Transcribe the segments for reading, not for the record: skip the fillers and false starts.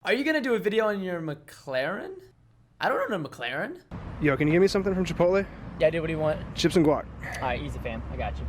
Are you gonna do a video on your McLaren? I don't own a McLaren. Yo, can you give me something from Chipotle? Yeah, dude, what do you want? Chips and guac. All right, easy, fam. I got you.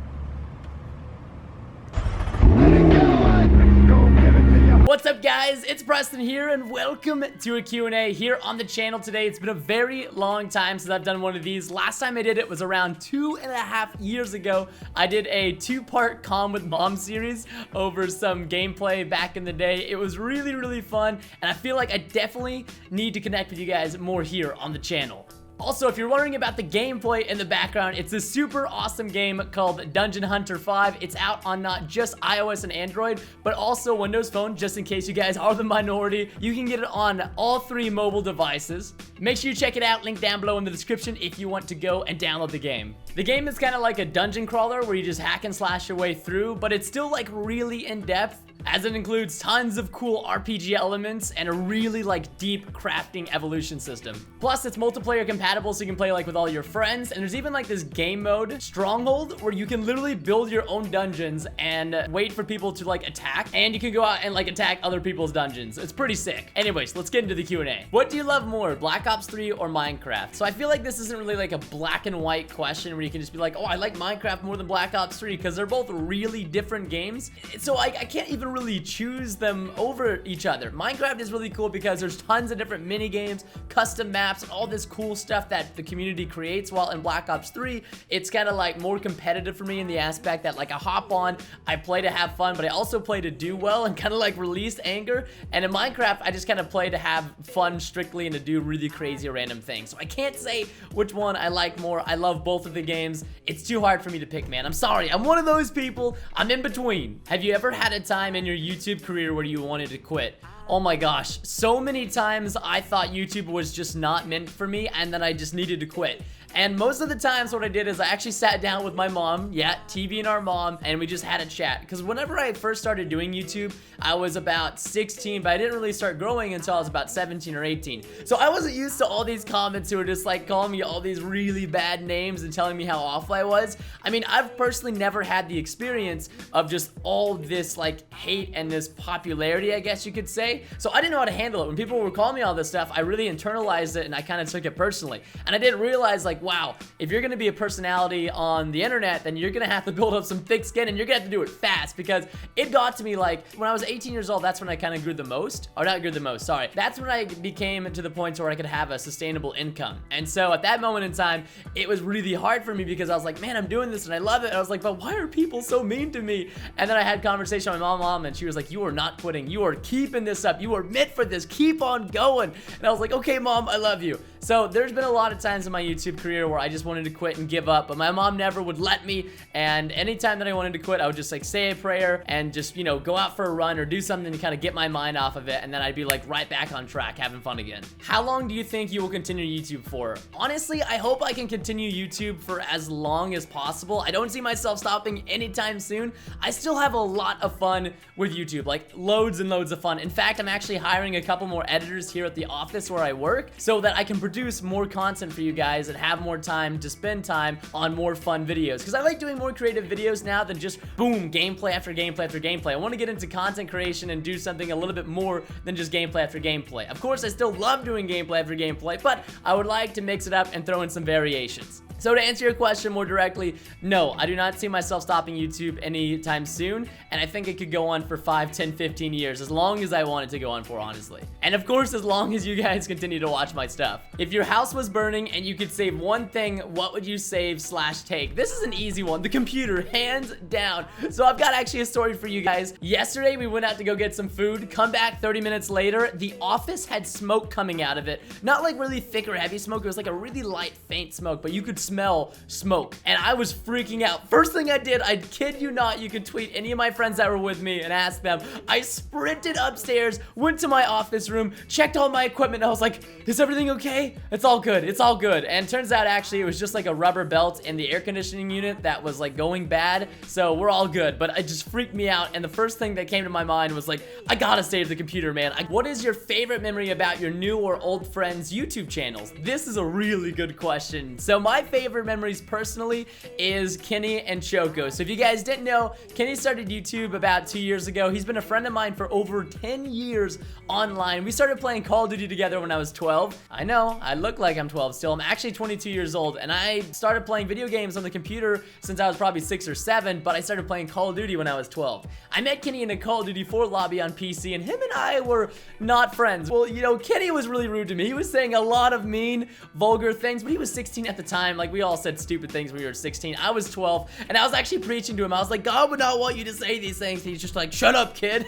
What's up, guys? It's Preston here, and welcome to a Q&A here on the channel today. It's been a very long time since I've done one of these. Last time I did it was around 2.5 years ago. I did a 2-part Calm with Mom series over some gameplay back in the day. It was really fun, and I feel like I definitely need to connect with you guys more here on the channel. Also, if you're wondering about the gameplay in the background, it's a super awesome game called Dungeon Hunter 5. It's out on not just iOS and Android, but also Windows Phone, just in case you guys are the minority. You can get it on all 3 mobile devices. Make sure you check it out, link down below in the description if you want to go and download the game. The game is kind of like a dungeon crawler where you just hack and slash your way through, but it's still like really in-depth, as it includes tons of cool RPG elements and a really deep crafting evolution system. Plus, it's multiplayer compatible, so you can play with all your friends, and there's even this game mode, Stronghold, where you can literally build your own dungeons and wait for people to attack, and you can go out and attack other people's dungeons. It's pretty sick. Anyways, let's get into the Q&A. What do you love more, Black Ops 3 or Minecraft? So I feel like this isn't really a black and white question where you can just be like, oh, I like Minecraft more than Black Ops 3, because they're both really different games. So I can't even really choose them over each other. Minecraft is really cool because there's tons of different mini games, custom maps, and all this cool stuff that the community creates, while in Black Ops 3 it's kind of more competitive for me in the aspect that I hop on, I play to have fun, but I also play to do well and kind of release anger. And in Minecraft I just kind of play to have fun strictly and to do really crazy random things. So I can't say which one I like more. I love both of the games. It's too hard for me to pick, man. I'm sorry, I'm one of those people. I'm in between. Have you ever had a time in your YouTube career where you wanted to quit? Oh my gosh, so many times I thought YouTube was just not meant for me, and then I just needed to quit. And most of the times what I did is I actually sat down with my mom, TV and our mom, and we just had a chat. Because whenever I first started doing YouTube, I was about 16, but I didn't really start growing until I was about 17 or 18. So I wasn't used to all these comments who were just calling me all these really bad names and telling me how awful I was. I mean, I've personally never had the experience of just all this hate and this popularity, I guess you could say. So I didn't know how to handle it. When people were calling me all this stuff, I really internalized it and I kind of took it personally. And I didn't realize wow, if you're gonna be a personality on the internet, then you're gonna have to build up some thick skin, and you're gonna have to do it fast, because it got to me when I was 18 years old, that's when I kind of grew the most. Or not grew the most, sorry. That's when I became to the point where I could have a sustainable income. And so at that moment in time, it was really hard for me, because I was like, man, I'm doing this and I love it. And I was like, but why are people so mean to me? And then I had a conversation with my mom, and she was like, you are not quitting. You are keeping this up. You are meant for this. Keep on going. And I was like, okay, Mom, I love you. So there's been a lot of times in my YouTube career where I just wanted to quit and give up, but my mom never would let me. And anytime that I wanted to quit, I would just say a prayer and just, go out for a run or do something to kind of get my mind off of it, and then I'd be right back on track, having fun again. How long do you think you will continue YouTube for? Honestly, I hope I can continue YouTube for as long as possible. I don't see myself stopping anytime soon. I still have a lot of fun with YouTube, loads and loads of fun. In fact, I'm actually hiring a couple more editors here at the office where I work so that I can produce more content for you guys and have more time to spend time on more fun videos, because I like doing more creative videos now than just boom, gameplay after gameplay after gameplay. I want to get into content creation and do something a little bit more than just gameplay after gameplay. Of course, I still love doing gameplay after gameplay, but I would like to mix it up and throw in some variations. So to answer your question more directly, no, I do not see myself stopping YouTube anytime soon, and I think it could go on for 5, 10, 15 years, as long as I want it to go on for, honestly. And of course, as long as you guys continue to watch my stuff. If your house was burning and you could save one thing, what would you save/take? This is an easy one, the computer, hands down. So I've got actually a story for you guys. Yesterday, we went out to go get some food, come back 30 minutes later, the office had smoke coming out of it. Not really thick or heavy smoke, it was a really light, faint smoke, but you could smell smoke, and I was freaking out. First thing I did, I kid you not, you could tweet any of my friends that were with me and ask them. I sprinted upstairs, went to my office room, checked all my equipment, and I was like, is everything okay? It's all good, it's all good. And turns out actually it was just a rubber belt in the air conditioning unit that was going bad, so we're all good. But it just freaked me out, and the first thing that came to my mind was I gotta save the computer, man. What is your favorite memory about your new or old friends' YouTube channels? This is a really good question. So my favorite favorite memories personally is Kenny and Choco. So if you guys didn't know, Kenny started YouTube about 2 years ago. He's been a friend of mine for over 10 years online. We started playing Call of Duty together when I was 12. I know, I look like I'm 12 still. I'm actually 22 years old, and I started playing video games on the computer since I was probably 6 or 7, but I started playing Call of Duty when I was 12. I met Kenny in a Call of Duty 4 lobby on PC, and him and I were not friends. Well, you know, Kenny was really rude to me. He was saying a lot of mean, vulgar things, but he was 16 at the time. Like, we all said stupid things when we were 16. I was 12, and I was actually preaching to him. I was like, God would not want you to say these things. And he's just like, shut up, kid.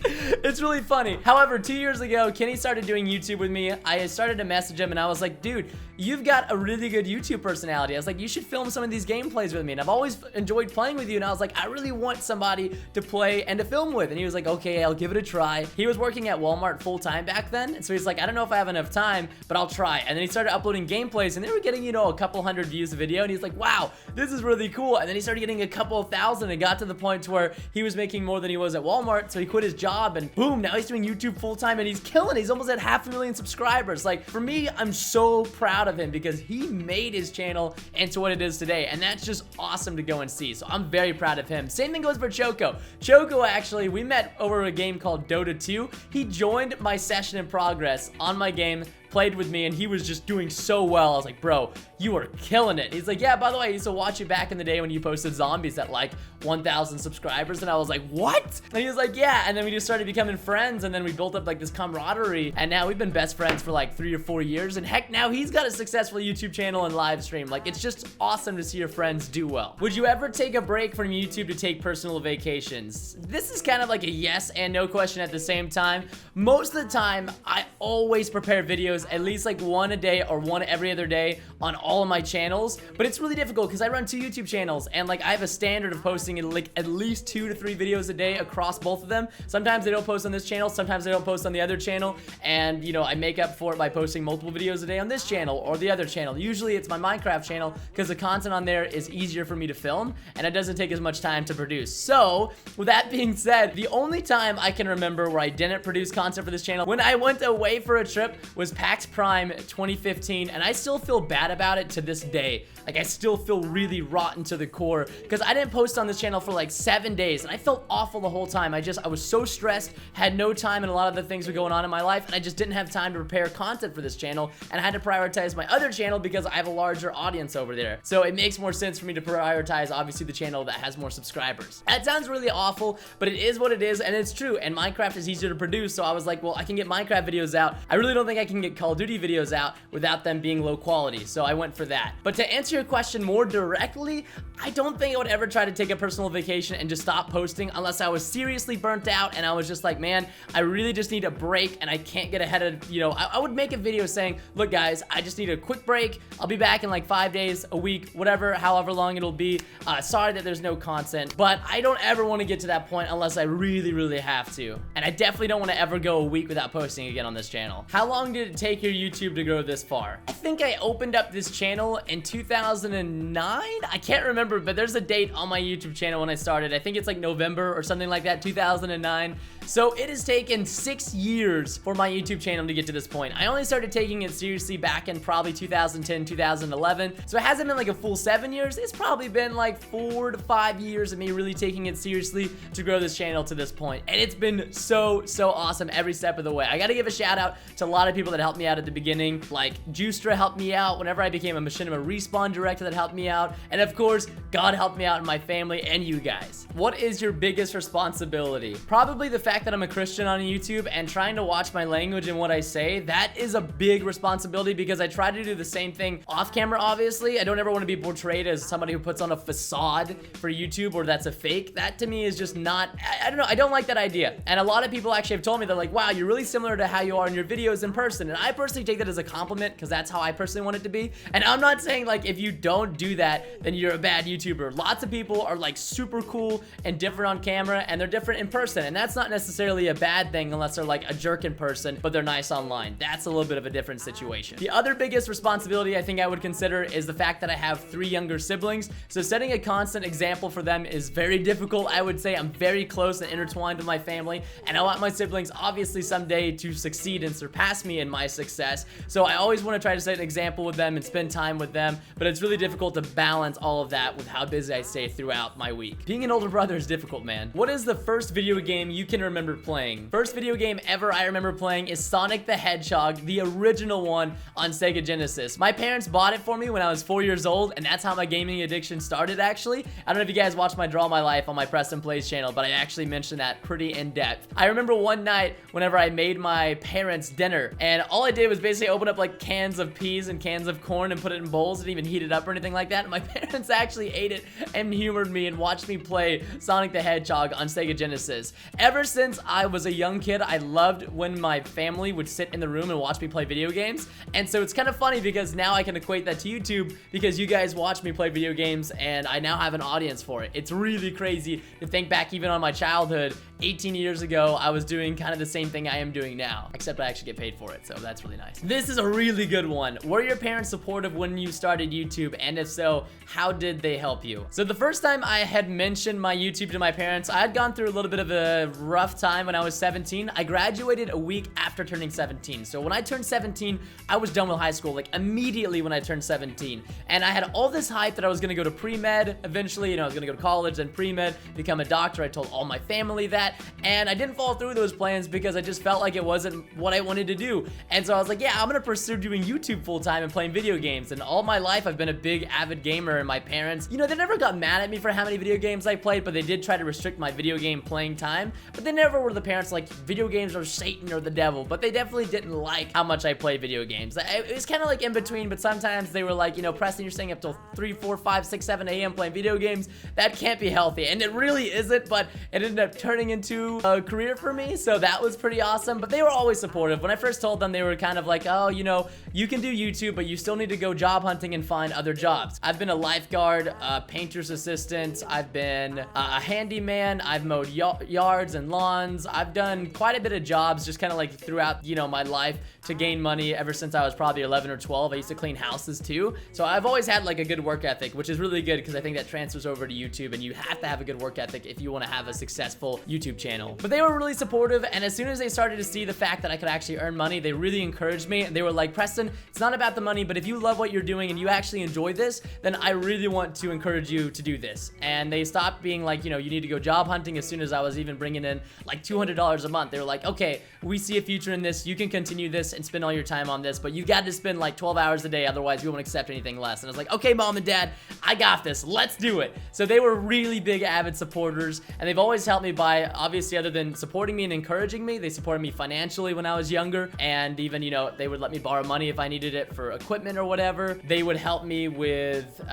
It's really funny. However, 2 years ago, Kenny started doing YouTube with me. I started to message him, and I was like, dude, you've got a really good YouTube personality. I was like, you should film some of these gameplays with me. And I've always enjoyed playing with you. And I was like, I really want somebody to play and to film with. And he was like, okay, I'll give it a try. He was working at Walmart full time back then. And so he's like, I don't know if I have enough time, but I'll try. And then he started uploading gameplays, and they were getting, you know, a couple hundred views a video. And he's like, wow, this is really cool. And then he started getting a couple thousand and got to the point to where he was making more than he was at Walmart. So he quit his job, and boom, now he's doing YouTube full time, and he's killing it. He's almost at 500,000 subscribers. Like, for me, I'm so proud of him because he made his channel into what it is today, and that's just awesome to go and see. So I'm very proud of him. Same thing goes for Choco. Choco, actually, we met over a game called Dota 2. He joined my session in progress on my game, played with me, and he was just doing so well. I was like, bro, you are killing it. He's like, yeah, by the way, I used to watch you back in the day when you posted zombies at like 1,000 subscribers. And I was like, what? And he was like, yeah. And then we just started becoming friends, and then we built up like this camaraderie, and now we've been best friends for like 3 or 4 years. And heck, now he's got a successful YouTube channel and live stream. Like, it's just awesome to see your friends do well. Would you ever take a break from YouTube to take personal vacations? This is kind of like a yes and no question at the same time. Most of the time, I always prepare videos at least like one a day or one every other day on all of my channels, but it's really difficult because I run 2 YouTube channels, and like I have a standard of posting like at least 2 to 3 videos a day across both of them. Sometimes they don't post on this channel, sometimes they don't post on the other channel, and you know, I make up for it by posting multiple videos a day on this channel or the other channel. Usually it's my Minecraft channel because the content on there is easier for me to film, and it doesn't take as much time to produce. So with that being said, the only time I can remember where I didn't produce content for this channel when I went away for a trip was PAX Prime 2015, and I still feel bad about it to this day. Like, I still feel really rotten to the core because I didn't post on this channel for like 7 days, and I felt awful the whole time. I was so stressed, had no time, and a lot of the things were going on in my life, and I just didn't have time to prepare content for this channel, and I had to prioritize my other channel because I have a larger audience over there. So it makes more sense for me to prioritize, obviously, the channel that has more subscribers. That sounds really awful, but it is what it is, and it's true, and Minecraft is easier to produce, so I was like, well, I can get Minecraft videos out. I really don't think I can get Call of Duty videos out without them being low quality, so I went for that. But to answer your question more directly, I don't think I would ever try to take a personal vacation and just stop posting unless I was seriously burnt out and I was just like, man, I really just need a break and I can't get ahead of, you know, I would make a video saying, look guys, I just need a quick break. I'll be back in like 5 days, a week, whatever, however long it'll be. Sorry that there's no content, but I don't ever want to get to that point unless I really, really have to. And I definitely don't want to ever go a week without posting again on this channel. How long did it take your YouTube to grow this far? I think I opened up this channel in 2009. I can't remember, but there's a date on my YouTube channel when I started. I think it's like November or something like that, 2009. So it has taken 6 years for my YouTube channel to get to this point. I only started taking it seriously back in probably 2010, 2011. So it hasn't been like a full 7 years. It's probably been like 4 to 5 years of me really taking it seriously to grow this channel to this point. And it's been so awesome every step of the way. I gotta give a shout out to a lot of people that helped me out at the beginning. Like Justra helped me out whenever I became a Machinima Respawn director, that helped me out. And of course, God helped me out and my family and you guys. What is your biggest responsibility? Probably the fact that I'm a Christian on YouTube and trying to watch my language and what I say. That is a big responsibility because I try to do the same thing off camera, obviously. I don't ever want to be portrayed as somebody who puts on a facade for YouTube or that's a fake. That to me is just not, I don't know, I don't like that idea. And a lot of people actually have told me, they're like, wow, you're really similar to how you are in your videos in person. And I personally take that as a compliment because that's how I personally want it to be. And I'm not saying like if you don't do that, then you're a bad YouTuber. Lots of people are like super cool and different on camera and they're different in person. And that's not necessarily a bad thing unless they're like a jerk in person, but they're nice online. That's a little bit of a different situation. The other biggest responsibility I think I would consider is the fact that I have 3 younger siblings. So setting a constant example for them is very difficult. I would say I'm very close and intertwined with my family, and I want my siblings obviously someday to succeed and surpass me in my success. So I always want to try to set an example with them and spend time with them, but it's really difficult to balance all of that with how busy I stay throughout my week. Being an older brother is difficult, man. What is the first video game you can remember playing? First video game ever I remember playing is Sonic the Hedgehog, the original one on Sega Genesis. My parents bought it for me when I was 4 years old, and that's how my gaming addiction started, actually. I don't know if you guys watch my Draw My Life on my Preston Plays channel, but I actually mentioned that pretty in depth. I remember one night whenever I made my parents dinner, and all I did was basically open up like cans of peas and cans of corn and put it in bowls and even heat it up or anything like that. And my parents actually ate it and humored me and watched me play Sonic the Hedgehog on Sega Genesis. Ever since I was a young kid, I loved when my family would sit in the room and watch me play video games. And so it's kind of funny because now I can equate that to YouTube because you guys watch me play video games and I now have an audience for it. It's really crazy to think back even on my childhood. 18 years ago, I was doing kind of the same thing I am doing now, except I actually get paid for it, so that's really nice. This is a really good one. Were your parents supportive when you started YouTube, and if so, how did they help you? So the first time I had mentioned my YouTube to my parents, I had gone through a little bit of a rough time when I was 17. I graduated a week after turning 17. So when I turned 17, I was done with high school, like immediately when I turned 17. And I had all this hype that I was gonna go to pre-med eventually, I was gonna go to college, then pre-med, become a doctor. I told all my family that. And I didn't follow through with those plans because I just felt like it wasn't what I wanted to do. And so I was like, yeah, I'm gonna pursue doing YouTube full-time and playing video games. And all my life, I've been a big avid gamer, and my parents, they never got mad at me for how many video games I played, but they did try to restrict my video game playing time. But they never were the parents like, video games are Satan or the devil, but they definitely didn't like how much I played video games. It was kind of like in between, but sometimes they were like, Preston, you're staying up till 3, 4, 5, 6, 7 a.m. playing video games. That can't be healthy. And it really isn't, but it ended up turning into a career for me, so that was pretty awesome. But they were always supportive. When I first told them, they were kind of like, oh, you can do YouTube, but you still need to go job hunting and find other jobs. I've been a lifeguard, a painter's assistant, I've been a handyman, I've mowed yards and lawns. I've done quite a bit of jobs just kind of like throughout, my life to gain money ever since I was probably 11 or 12. I used to clean houses too. So I've always had like a good work ethic, which is really good because I think that transfers over to YouTube, and you have to have a good work ethic if you want to have a successful YouTube channel. But they were really supportive, and as soon as they started to see the fact that I could actually earn money, they really encouraged me. They were like, Preston, it's not about the money, but if you love what you're doing and you actually enjoy this, then I really want to encourage you to do this. And they stopped being like, you need to go job hunting as soon as I was even bringing in like $200 a month. They were like, okay, we see a future in this. You can continue this and spend all your time on this, but you got to spend like 12 hours a day, otherwise we won't accept anything less. And I was like, okay, mom and dad, I got this. Let's do it. So they were really big avid supporters, and they've always helped me by, obviously, other than supporting me and encouraging me, they supported me financially when I was younger, and even, they would let me borrow money if I needed it for equipment or whatever. They would help me with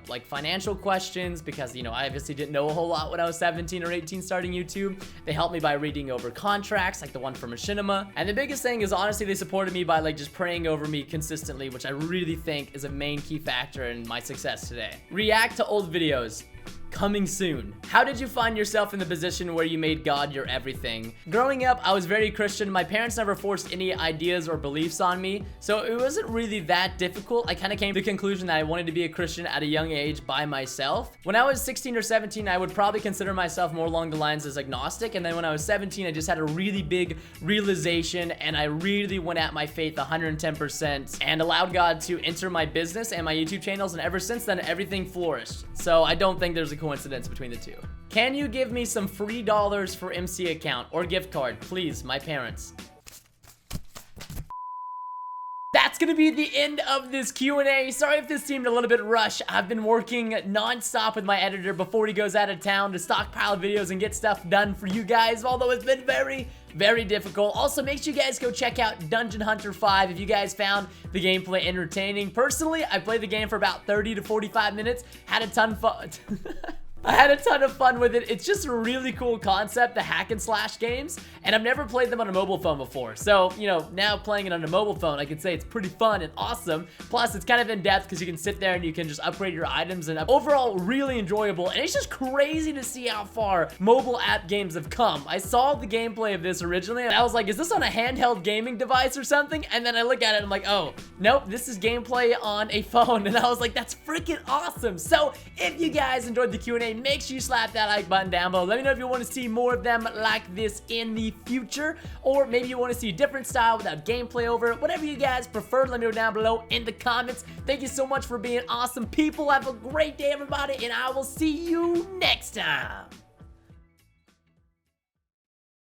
like financial questions because, I obviously didn't know a whole lot when I was 17 or 18 starting YouTube. They helped me by reading over contracts like the one for Machinima. And the biggest thing is, honestly, they supported me by like just praying over me consistently, which I really think is a main key factor in my success today. React to old videos. Coming soon. How did you find yourself in the position where you made God your everything? Growing up, I was very Christian. My parents never forced any ideas or beliefs on me, so it wasn't really that difficult. I kind of came to the conclusion that I wanted to be a Christian at a young age by myself. When I was 16 or 17, I would probably consider myself more along the lines as agnostic, and then when I was 17, I just had a really big realization, and I really went at my faith 110% and allowed God to enter my business and my YouTube channels, and ever since then, everything flourished. So I don't think there's a coincidence between the two. Can you give me some free dollars for MC account or gift card, please, my parents? That's gonna be the end of this Q&A. Sorry if this seemed a little bit rushed. I've been working non-stop with my editor before he goes out of town to stockpile videos and get stuff done for you guys, although it's been very difficult. Also, make sure you guys go check out Dungeon Hunter 5 if you guys found the gameplay entertaining. Personally, I played the game for about 30 to 45 minutes. Had a ton of fun. I had a ton of fun with it. It's just a really cool concept, the hack and slash games, and I've never played them on a mobile phone before. So, now playing it on a mobile phone, I can say it's pretty fun and awesome. Plus, it's kind of in-depth because you can sit there and you can just upgrade your items, and overall, really enjoyable. And it's just crazy to see how far mobile app games have come. I saw the gameplay of this originally, and I was like, is this on a handheld gaming device or something? And then I look at it, and I'm like, oh, nope, this is gameplay on a phone. And I was like, that's freaking awesome. So, if you guys enjoyed the Q&A, and make sure you slap that like button down below. Let me know if you want to see more of them like this in the future, or maybe you want to see a different style without gameplay over it. Whatever you guys prefer, let me know down below in the comments. Thank you so much for being awesome people. Have a great day, everybody, and I will see you next time.